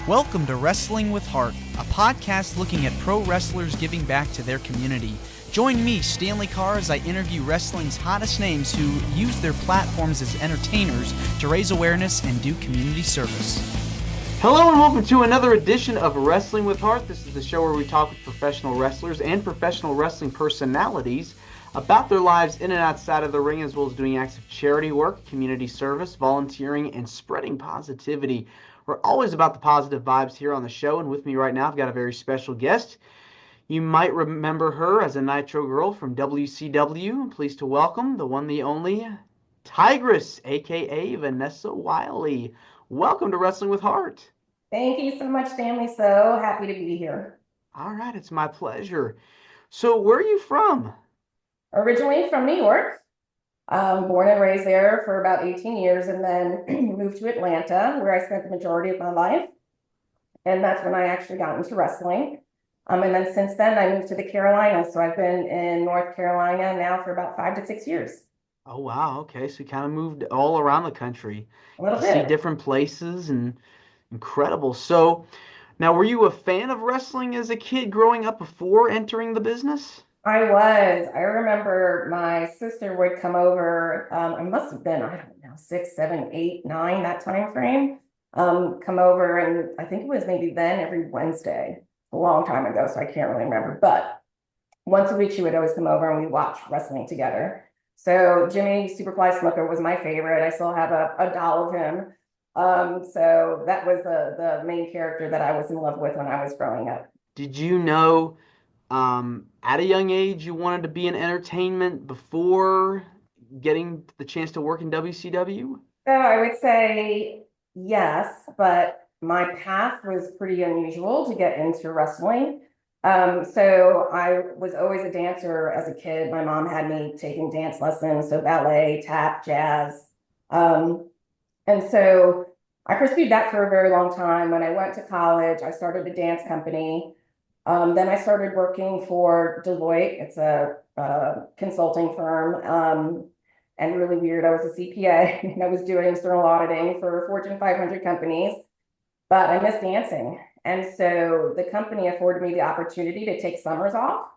Welcome to Wrestling with Heart, a podcast looking at pro wrestlers giving back to their community. Join me, Stanley Carr, as I interview wrestling's hottest names who use their platforms as entertainers to raise awareness and do community service. Hello and welcome to another edition of Wrestling with Heart. This is the show where we talk with professional wrestlers and professional wrestling personalities about their lives in and outside of the ring, as well as doing acts of charity work, community service, volunteering, and spreading positivity. We're always about the positive vibes here on the show, and with me right now I've got a very special guest. You might remember her as a Nitro Girl from WCW. I'm pleased to welcome the one, the only, Tygress, aka Vanessa Wiley. Welcome to Wrestling with Heart. Thank you so much, Stanley. So happy to be here. All right, it's my pleasure. So where are you from? Originally from New York. Born and raised there for about 18 years and then moved to Atlanta, where I spent the majority of my life. And that's when I actually got into wrestling. And then since then, I moved to the Carolinas. So I've been in North Carolina now for about 5 to 6 years. Oh, wow. Okay, so you kind of moved all around the country. A little to see bit. different places, and incredible. So now, were you a fan of wrestling as a kid growing up before entering the business? I was. I remember my sister would come over. I must have been, I don't know, 6, 7, 8, 9, that time frame. Come over, and I think it was maybe then every Wednesday, a long time ago, so I can't really remember. But once a week, she would always come over and we watch wrestling together. So Jimmy Superfly Snuka was my favorite. I still have a doll of him. So that was the main character that I was in love with when I was growing up. Did you know at a young age you wanted to be in entertainment before getting the chance to work in WCW? So I would say yes, but my path was pretty unusual to get into wrestling. So I was always a dancer as a kid. My mom had me taking dance lessons, so ballet, tap, jazz. And so I pursued that for a very long time. When I went to college, I started a dance company. Then I started working for Deloitte. It's a consulting firm. And really weird, I was a CPA and I was doing external auditing for Fortune 500 companies, but I missed dancing. And so the company afforded me the opportunity to take summers off.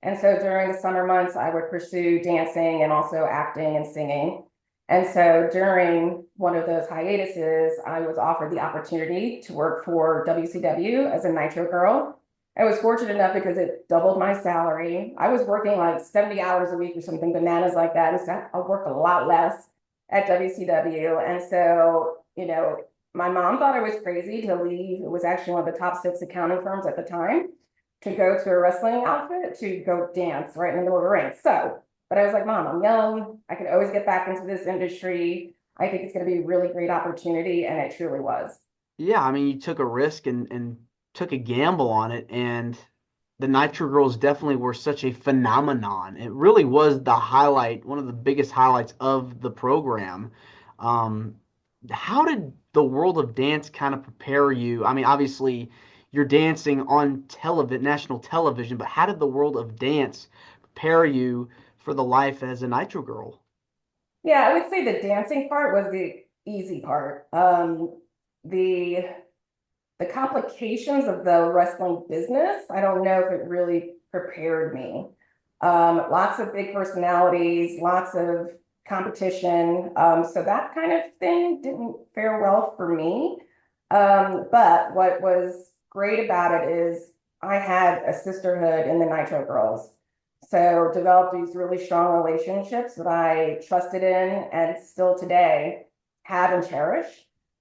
And so during the summer months, I would pursue dancing and also acting and singing. And so during one of those hiatuses, I was offered the opportunity to work for WCW as a Nitro Girl. I was fortunate enough because it doubled my salary. I was working like 70 hours a week or something, bananas like that. And so I worked a lot less at WCW. And so, my mom thought I was crazy to leave. It was actually one of the top 6 accounting firms at the time, to go to a wrestling outfit to go dance right in the middle of the ring. So, but I was like, Mom, I'm young. I could always get back into this industry. I think it's going to be a really great opportunity. And it truly was. Yeah, I mean, you took a risk and took a gamble on it, and the Nitro Girls definitely were such a phenomenon. It really was the highlight, one of the biggest highlights of the program. How did the world of dance kind of prepare you? I mean, obviously, you're dancing on national television, but how did the world of dance prepare you for the life as a Nitro Girl? Yeah, I would say the dancing part was the easy part. The the complications of the wrestling business, I don't know if it really prepared me. Lots of big personalities, lots of competition. So that kind of thing didn't fare well for me. But what was great about it is I had a sisterhood in the Nitro Girls. So developed these really strong relationships that I trusted in and still today have and cherish.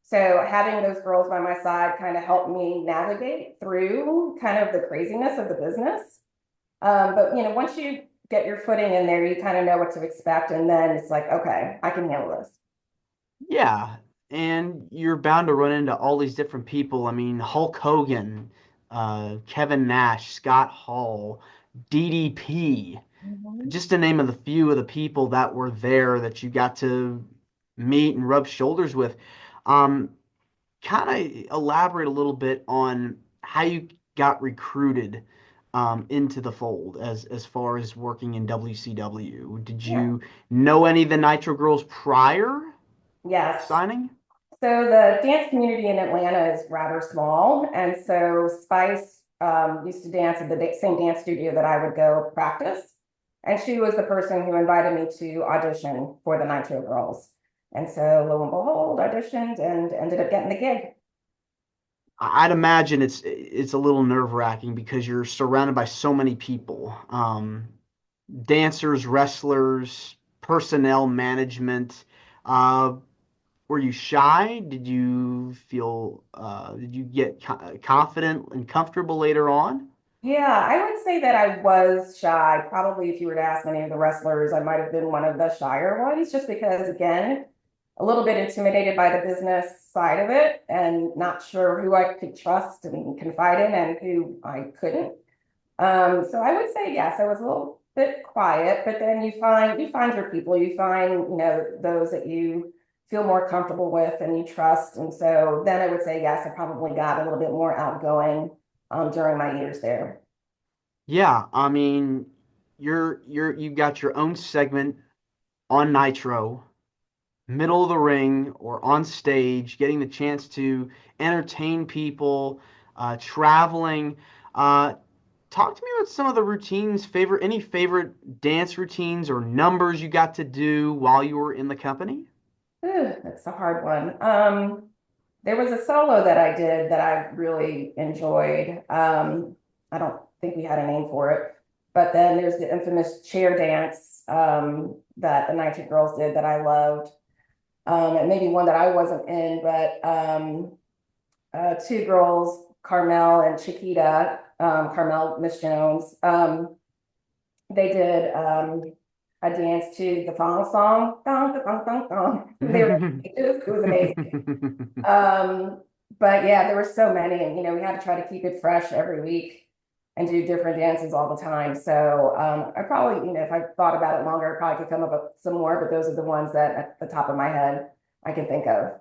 So having those girls by my side kind of helped me navigate through kind of the craziness of the business. But once you get your footing in there, you kind of know what to expect, and then it's like, okay, I can handle this. Yeah, and you're bound to run into all these different people. I mean, Hulk Hogan, Kevin Nash, Scott Hall, DDP, just to name a few of the people that were there that you got to meet and rub shoulders with. Um, Kind of elaborate a little bit on how you got recruited into the fold as far as working in WCW. Did Yeah. you know any of the Nitro Girls prior Yes. signing? So the dance community in Atlanta is rather small, and so Spice used to dance at the same dance studio that I would go practice, and she was the person who invited me to audition for the Nitro Girls. And so lo and behold, auditioned and ended up getting the gig. I'd imagine it's a little nerve-wracking because you're surrounded by so many people. Dancers, wrestlers, personnel management. Uh, were you shy? Did you get confident and comfortable later on? Yeah, I would say that I was shy. Probably if you were to ask any of the wrestlers, I might have been one of the shyer ones, just because, again, a little bit intimidated by the business side of it and not sure who I could trust and confide in and who I couldn't. So I would say yes, I was a little bit quiet, but then you find your people, you find, those that you feel more comfortable with and you trust. And so then I would say yes, I probably got a little bit more outgoing during my years there. Yeah, I mean, you've got your own segment on Nitro, middle of the ring or on stage, getting the chance to entertain people, traveling. Uh, Talk to me about some of the routines, any favorite dance routines or numbers you got to do while you were in the company? That's a hard one. There was a solo that I did that I really enjoyed. I don't think we had a name for it, but then there's the infamous chair dance that the Nitro Girls did that I loved. And maybe one that I wasn't in, but two girls, Carmel and Chiquita, Carmel, Miss Jones. They did a dance to the thong song, thong, thong, thong, thong. It was amazing. Um, but yeah, there were so many, and we had to try to keep it fresh every week and do different dances all the time. So I probably, if I thought about it longer, I probably could come up with some more, but those are the ones that at the top of my head I can think of.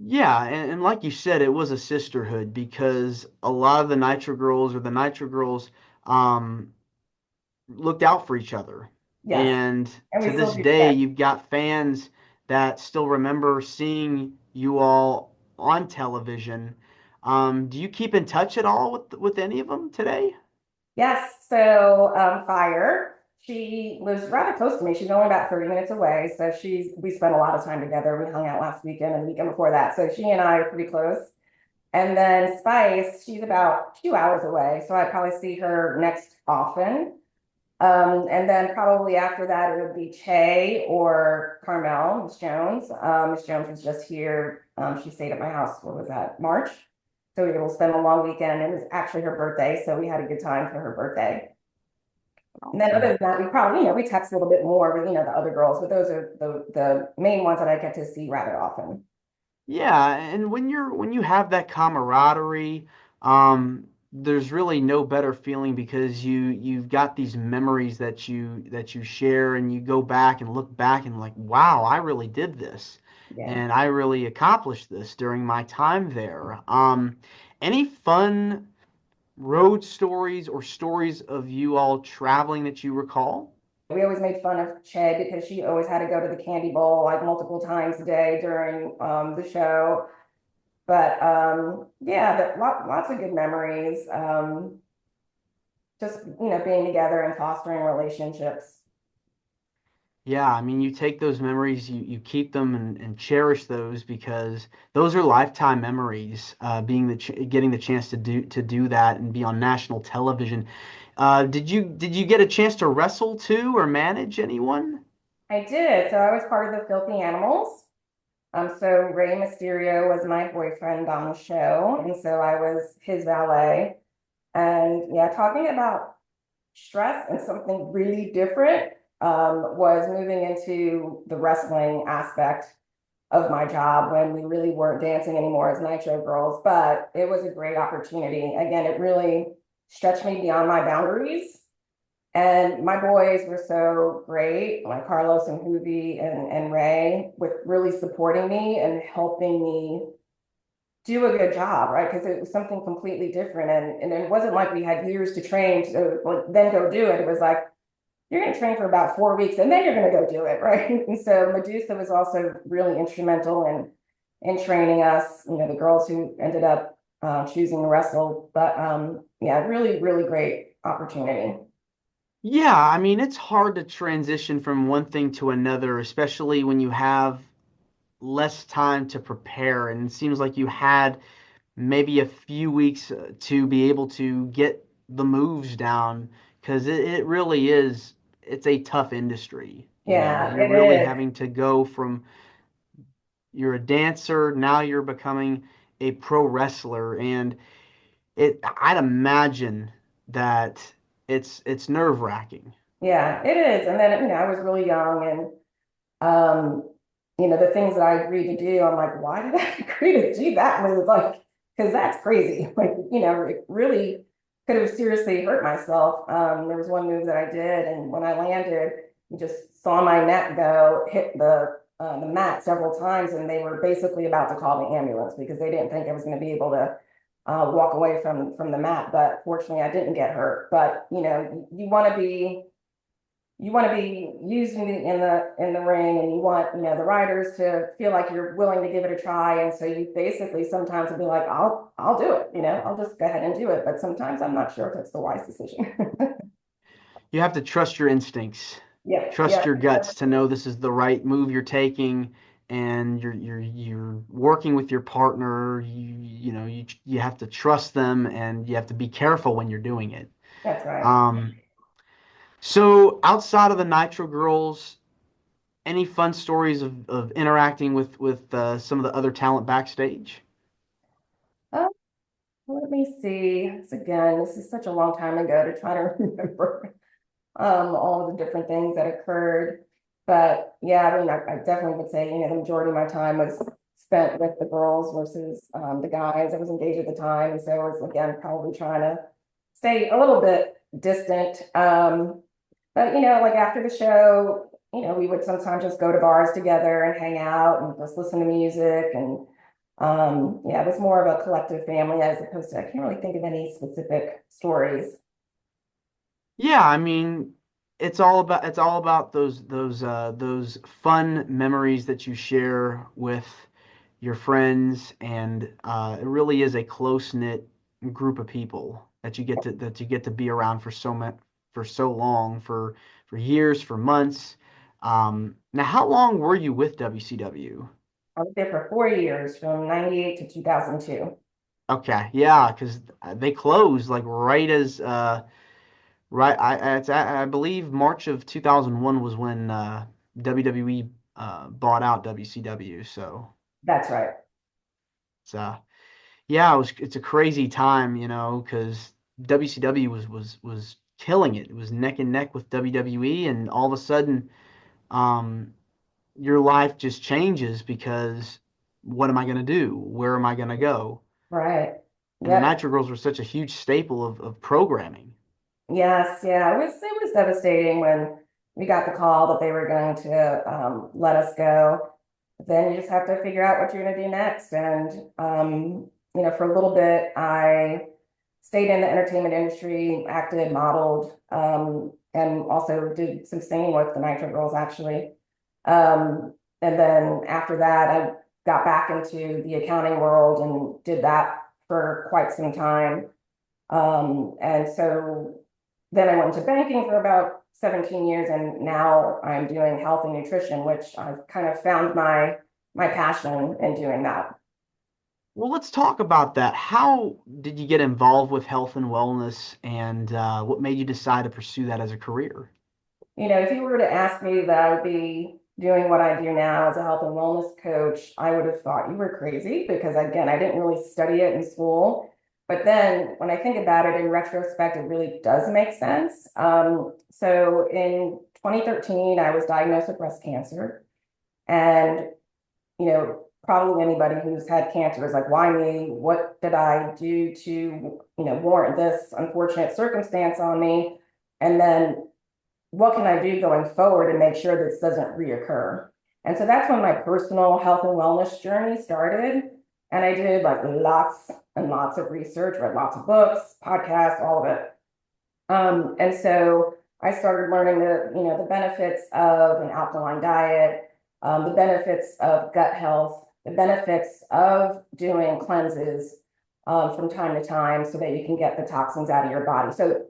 Yeah, and like you said, it was a sisterhood because a lot of the Nitro Girls or the Nitro Girls um, looked out for each other. Yes, And and we to still this do day, that. you've got fans that still remember seeing you all on television. Do you keep in touch at all with any of them today? Yes, so Fire, she lives rather close to me. She's only about 30 minutes away. So we spent a lot of time together. We hung out last weekend and the weekend before that. So she and I are pretty close. And then Spice, she's about 2 hours away. So I probably see her next often. And then probably after that, it would be Che or Carmel, Miss Jones. Miss Jones was just here. She stayed at my house. What was that? March. So we were able to spend a long weekend. It was actually her birthday, so we had a good time for her birthday. And then other than that, we probably, we text a little bit more with, the other girls, but those are the main ones that I get to see rather often. Yeah, and when you have that camaraderie, there's really no better feeling because you've got these memories that you share and you go back and look back and like, wow, I really did this, Yeah. and I really accomplished this during my time there. Any fun road stories or stories of you all traveling that you recall? We always made fun of Che because she always had to go to the candy bowl like multiple times a day during the show. But yeah, lots of good memories. Just being together and fostering relationships. Yeah, I mean, you take those memories, you keep them and cherish those because those are lifetime memories. Being getting the chance to do that and be on national television. Did you get a chance to wrestle too or manage anyone? I did. So I was part of the Filthy Animals. So Rey Mysterio was my boyfriend on the show, and so I was his valet. And yeah, talking about stress and something really different was moving into the wrestling aspect of my job when we really weren't dancing anymore as Nitro Girls, but it was a great opportunity. Again, it really stretched me beyond my boundaries. And my boys were so great, like Carlos and Hoovy and Ray, with really supporting me and helping me do a good job, right? Because it was something completely different. And it wasn't like we had years to train to like, then go do it. It was like, you're going to train for about 4 weeks and then you're going to go do it, right? And so Medusa was also really instrumental in in training us, the girls who ended up choosing to wrestle. But yeah, really, really great opportunity. Yeah, I mean, it's hard to transition from one thing to another, especially when you have less time to prepare. And it seems like you had maybe a few weeks to be able to get the moves down because it really is, it's a tough industry. Yeah, You're it really is. having to go from you're a dancer, now you're becoming a pro wrestler. And I'd imagine that it's nerve-wracking. Yeah, it is. And then, I was really young and the things that I agreed to do, I'm like, why did I agree to do that move? Like, because that's crazy. Like, it really could have seriously hurt myself. There was one move that I did, and when I landed, you just saw my neck go hit the mat several times, and they were basically about to call the ambulance because they didn't think I was going to be able to walk away from the mat. But fortunately, I didn't get hurt. But you want to be used in the ring, and you want the riders to feel like you're willing to give it a try. And so you basically sometimes will be like, I'll do it, I'll just go ahead and do it. But sometimes I'm not sure if it's the wise decision. You have to trust your instincts, Yeah, trust yeah, your guts to know this is the right move you're taking, and you're working with your partner. You have to trust them, and you have to be careful when you're doing it. that's right. Um, so outside of the Nitro Girls, any fun stories of interacting with some of the other talent backstage? uh, Let me see. This is such a long time ago to try to remember all of the different things that occurred. But yeah, I mean, I definitely would say, the majority of my time was spent with the girls versus the guys. I was engaged at the time. And so I was, again, probably trying to stay a little bit distant. But, like after the show, we would sometimes just go to bars together and hang out and just listen to music. And yeah, it was more of a collective family as opposed to, I can't really think of any specific stories. Yeah, I mean, it's all about those fun memories that you share with your friends, and it really is a close-knit group of people that you get to be around for so long, for years, for months. Now, how long were you with WCW? I was there for 4 years, from 98 to 2002. Okay, yeah, because they closed like right. I believe March of 2001 was when WWE bought out WCW. So That's right. it's yeah, it's a crazy time, because WCW was killing it. It was neck and neck with WWE, and all of a sudden, um, your life just changes because what am I going to do? Where am I going to go? Right. And the Yep. Nitro Girls were such a huge staple of programming. Yes. Yeah. It was devastating when we got the call that they were going to let us go. Then you just have to figure out what you're going to do next. And for a little bit, I stayed in the entertainment industry, acted, modeled, and also did some singing with the Nitro Girls, actually. And then after that, I got back into the accounting world and did that for quite some time. And so then I went into banking for about 17 years, and now I'm doing health and nutrition, which I've kind of found my passion in doing that. Well, let's talk about that. How did you get involved with health and wellness, and what made you decide to pursue that as a career? If you were to ask me that I would be doing what I do now as a health and wellness coach, I would have thought you were crazy because, again, I didn't really study it in school. But then when I think about it in retrospect, it really does make sense. So in 2013, I was diagnosed with breast cancer. And, probably anybody who's had cancer is like, why me? What did I do to, warrant this unfortunate circumstance on me? And then what can I do going forward to make sure this doesn't reoccur? And so that's when my personal health and wellness journey started. And I did like lots and lots of research, read lots of books, podcasts, all of it. And so I started learning the benefits of an alkaline diet, the benefits of gut health, the benefits of doing cleanses from time to time so that you can get the toxins out of your body. So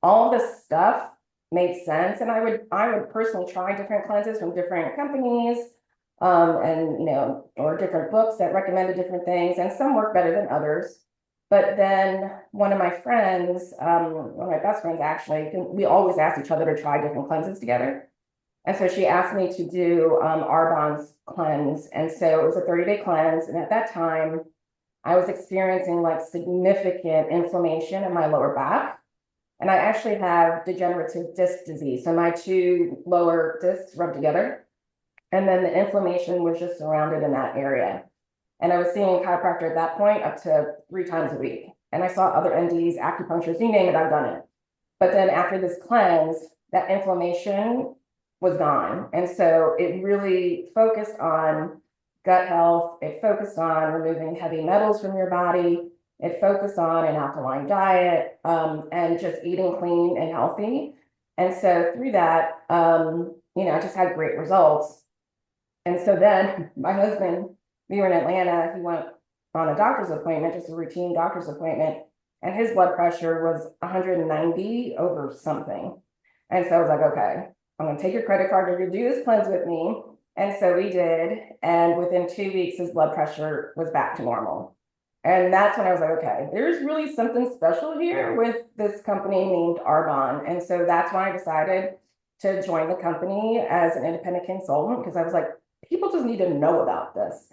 all this stuff made sense. And I would personally try different cleanses from different companies, and, or different books that recommended different things, and some work better than others. But then one of my friends, one of my best friends actually, we always ask each other to try different cleanses together. And so she asked me to do Arbonne's cleanse. And so it was a 30-day cleanse. And at that time, I was experiencing like significant inflammation in my lower back. And I actually have degenerative disc disease. So my two lower discs rubbed together. And then the inflammation was just surrounded in that area. And I was seeing a chiropractor at that point up to 3 times a week. And I saw other NDs, acupuncturists, you name it, I've done it. But then after this cleanse, that inflammation was gone. And so it really focused on gut health. It focused on removing heavy metals from your body. It focused on an alkaline diet, and just eating clean and healthy. And so through that, I just had great results. And so then my husband, we were in Atlanta, he went on a doctor's appointment, just a routine doctor's appointment, and his blood pressure was 190 over something. And so I was like, okay, I'm gonna take your credit card, you're gonna do this cleanse with me. And so we did, and within 2 weeks, his blood pressure was back to normal. And that's when I was like, okay, there's really something special here with this company named Arbonne. And so that's when I decided to join the company as an independent consultant, because I was like, people just need to know about this.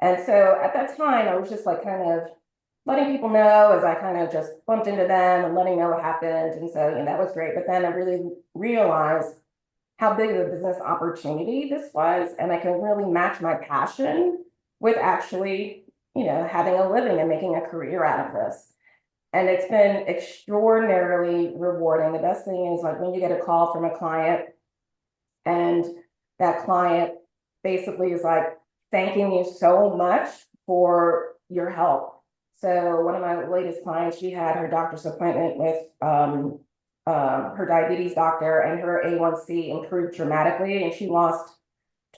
And so at that time, I was just like kind of letting people know as I kind of just bumped into them and letting know what happened. And so, that was great. But then I really realized how big of a business opportunity this was. And I can really match my passion with actually, having a living and making a career out of this. And it's been extraordinarily rewarding. The best thing is like when you get a call from a client and that client basically is like thanking you so much for your help. So one of my latest clients, she had her doctor's appointment with her diabetes doctor, and her A1C improved dramatically, and she lost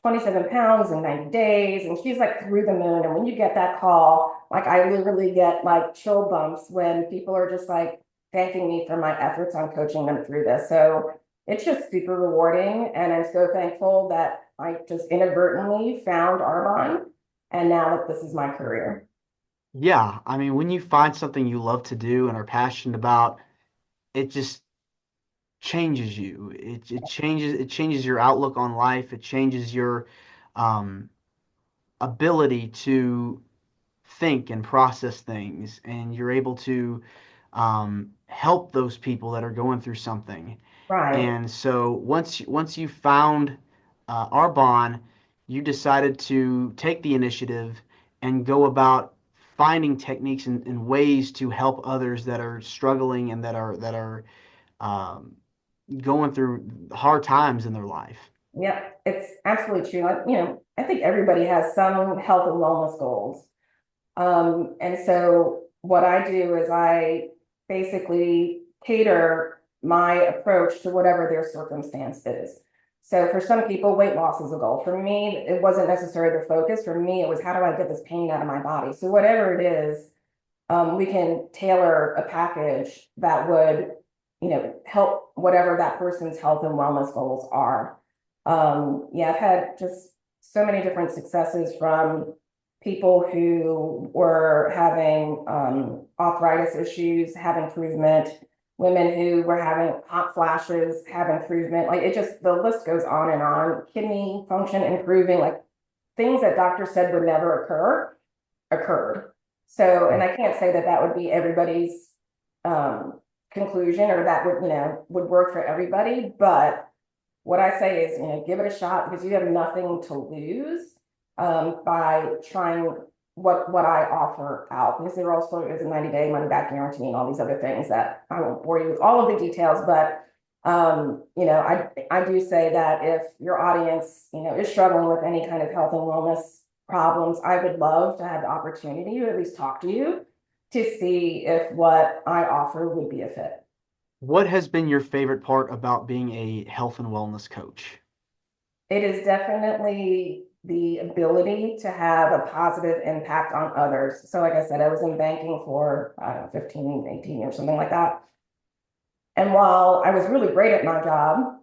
27 pounds in 90 days, and she's like through the moon. And when you get that call, like I literally get like chill bumps when people are just like thanking me for my efforts on coaching them through this. So it's just super rewarding, and I'm so thankful that I just inadvertently found Arbonne, and now that this is my career. Yeah, I mean, when you find something you love to do and are passionate about, it just changes you. It changes your outlook on life. It changes your um, ability to think and process things, and you're able to help those people that are going through something. Right. And so once you found Arbonne, you decided to take the initiative and go about finding techniques and ways to help others that are struggling and that are um, going through hard times in their life. Yeah, it's absolutely true. I think everybody has some health and wellness goals. And so what I do is I basically cater my approach to whatever their circumstance is. So for some people, weight loss is a goal. For me, it wasn't necessarily the focus. For me, it was how do I get this pain out of my body? So whatever it is, we can tailor a package that would, help whatever that person's health and wellness goals are. Yeah, I've had just so many different successes from people who were having arthritis issues, have improvement, women who were having hot flashes, have improvement. Like it just, the list goes on and on. Kidney function improving, like things that doctors said would never occur, occurred. So, and I can't say that that would be everybody's conclusion, or that would, would work for everybody. But what I say is, give it a shot, because you have nothing to lose by trying what I offer out, because there also is a 90-day money back guarantee and all these other things that I won't bore you with all of the details. But I do say that if your audience, is struggling with any kind of health and wellness problems, I would love to have the opportunity to at least talk to you to see if what I offer would be a fit. What has been your favorite part about being a health and wellness coach? It is definitely the ability to have a positive impact on others. So like I said, I was in banking for, I don't know, 15, 18 years, something like that. And while I was really great at my job,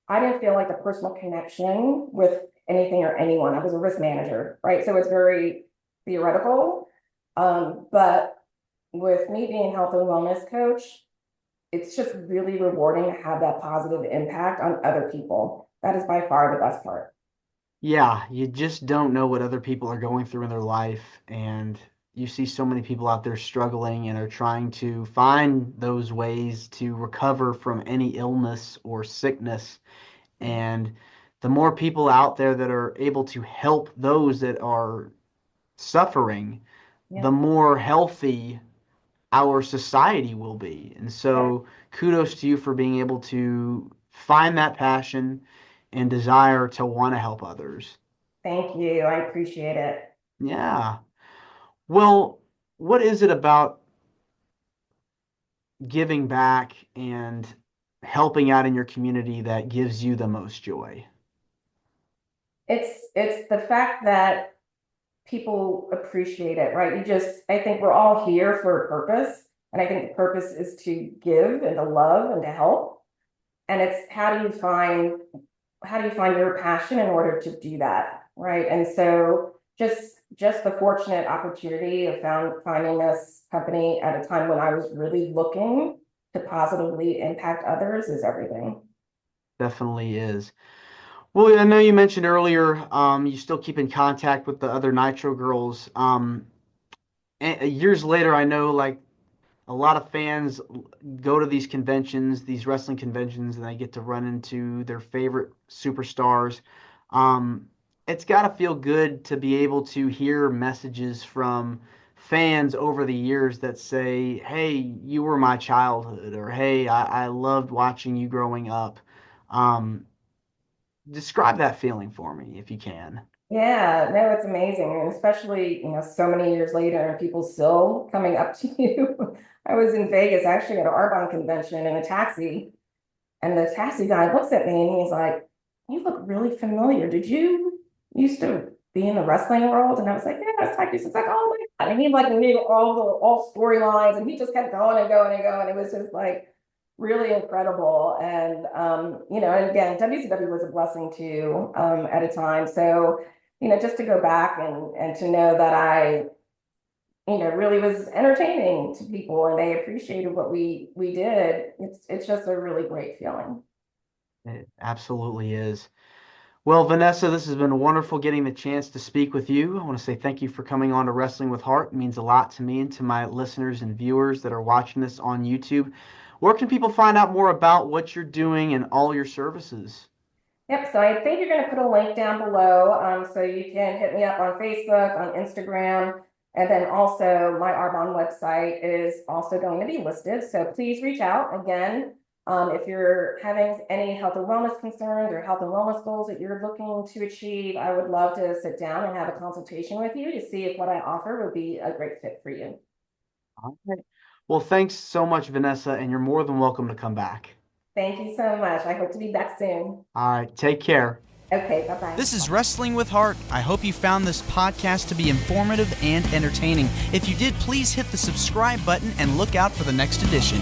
I didn't feel like a personal connection with anything or anyone. I was a risk manager, right? So it's very theoretical. But with me being health and wellness coach, it's just really rewarding to have that positive impact on other people. That is by far the best part. Yeah, you just don't know what other people are going through in their life, and you see so many people out there struggling and are trying to find those ways to recover from any illness or sickness. And the more people out there that are able to help those that are suffering, the Yeah. more healthy our society will be. And Yeah. so kudos to you for being able to find that passion and desire to want to help others. Thank you. I appreciate it. Yeah. Well, what is it about giving back and helping out in your community that gives you the most joy? It's the fact that people appreciate it, right? I think we're all here for a purpose. And I think the purpose is to give and to love and to help. And it's how do you find your passion in order to do that, right? And so just the fortunate opportunity of finding this company at a time when I was really looking to positively impact others is everything. Definitely is. Well, I know you mentioned earlier, you still keep in contact with the other Nitro girls. Years later, I know like a lot of fans go to these conventions, these wrestling conventions, and they get to run into their favorite superstars. Um, it's got to feel good to be able to hear messages from fans over the years that say, "Hey, you were my childhood," or "Hey, I loved watching you growing up." Um, Describe that feeling for me if you can. Yeah, no, it's amazing. And especially, so many years later and people still coming up to you. I was in Vegas actually at an Arbonne convention in a taxi, and the taxi guy looks at me and he's like, "You look really familiar. Did you used to be in the wrestling world?" And I was like, "Yeah, it's like this." It's like, "Oh my God." And he like knew all storylines, and he just kept going and going and going. It was just like really incredible. And and again, WCW was a blessing too, at a time. So, just to go back and to know that I really was entertaining to people and they appreciated what we did. It's just a really great feeling. It absolutely is. Well, Vanessa, this has been wonderful getting the chance to speak with you. I want to say thank you for coming on to Wrestling with Heart. It means a lot to me and to my listeners and viewers that are watching this on YouTube. Where can people find out more about what you're doing and all your services? Yep, so I think you're going to put a link down below, so you can hit me up on Facebook, on Instagram, and then also my Arbonne website is also going to be listed. So please reach out again. If you're having any health and wellness concerns or health and wellness goals that you're looking to achieve, I would love to sit down and have a consultation with you to see if what I offer would be a great fit for you. All right. Well, thanks so much, Vanessa, and you're more than welcome to come back. Thank you so much. I hope to be back soon. All right. Take care. Okay, bye-bye. This is Wrestling with Heart. I hope you found this podcast to be informative and entertaining. If you did, please hit the subscribe button and look out for the next edition.